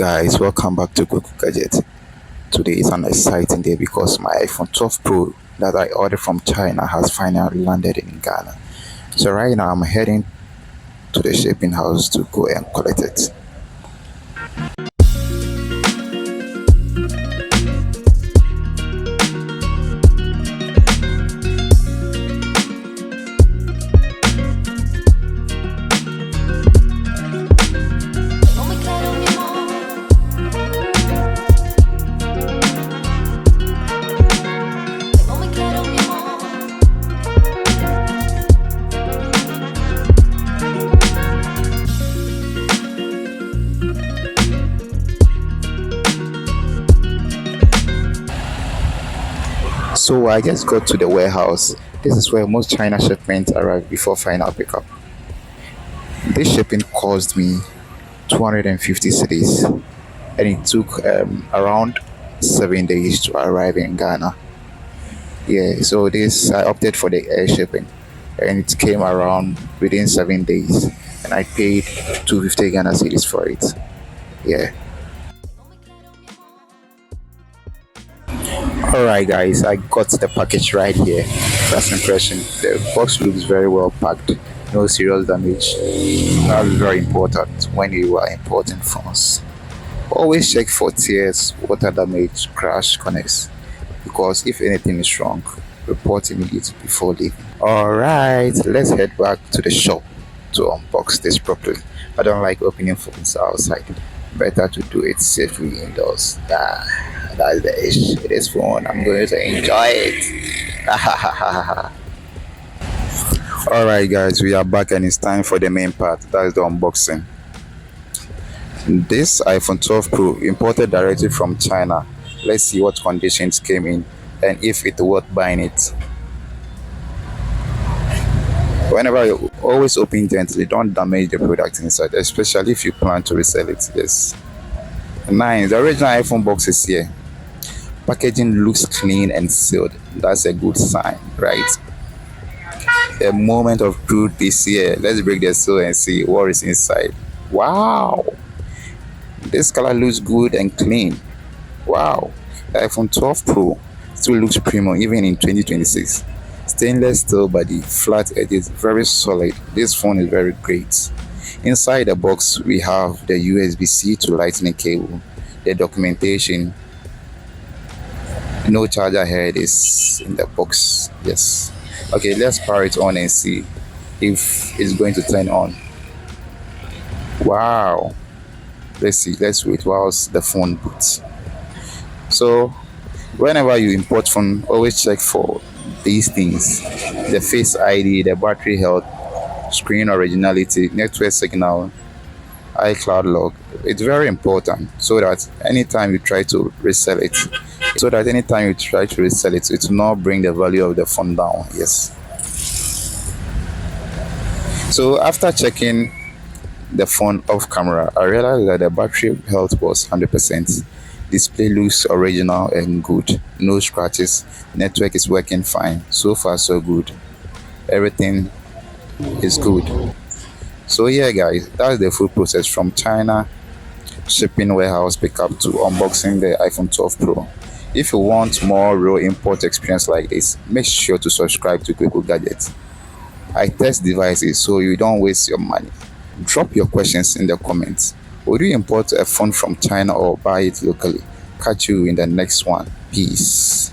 Guys, welcome back to Google Gadget. Today is an exciting day because my iPhone 12 Pro that I ordered from China has finally landed in Ghana. So right now I'm heading to the shipping house to go and collect it. So I just got to the warehouse. This is where most China shipments arrive before final pickup. This shipping cost me 250 cities and it took around 7 days to arrive in Ghana. Yeah, so this I opted for the air shipping and it came around within 7 days and I paid 250 Ghana cedis for it. Yeah. Alright guys, I got the package right here. First impression, the box looks very well packed. No serious damage. That's very important when you are importing phones. Always check for tears, water damage, crash, corners. Because if anything is wrong, report immediately before leaving. Alright, let's head back to the shop to unbox this properly. I don't like opening phones outside. Better to do it safely indoors. That's the issue. This phone, I'm going to enjoy it. Alright guys, we are back and it's time for the main part. That's the unboxing. This iPhone 12 Pro imported directly from China. Let's see what conditions came in and if it's worth buying it. Whenever you always open gently, don't damage the product inside, especially if you plan to resell it. Yes. Nice. The original iPhone box is here. Packaging looks clean and sealed. That's a good sign, right? A moment of truth is here. Let's break the seal and see what is inside. Wow. This color looks good and clean. Wow. The iPhone 12 Pro still looks premium even in 2026. Stainless steel body, flat edges, very solid. This phone is very great. Inside the box we have the USB-C to lightning cable, the documentation. No charger head is in the box. Yes. Okay, let's power it on and see if it's going to turn on. Wow. Let's see. Let's wait whilst the phone boots. So whenever you import phone, always check for these things: the Face ID, the battery health, screen originality, network signal, iCloud log. It's very important so that anytime you try to resell it, it will not bring the value of the phone down. Yes. So after checking the phone off camera, I realized that the battery health was 100%. Display looks original and good. No scratches. Network is working fine. So far so good. Everything is good. So yeah guys, that's the full process from China shipping warehouse pickup to unboxing the iPhone 12 Pro. If you want more real import experience like this, make sure to subscribe to Google Gadget. I test devices so you don't waste your money. Drop your questions in the comments. Would you import a phone from China or buy it locally? Catch you in the next one. Peace.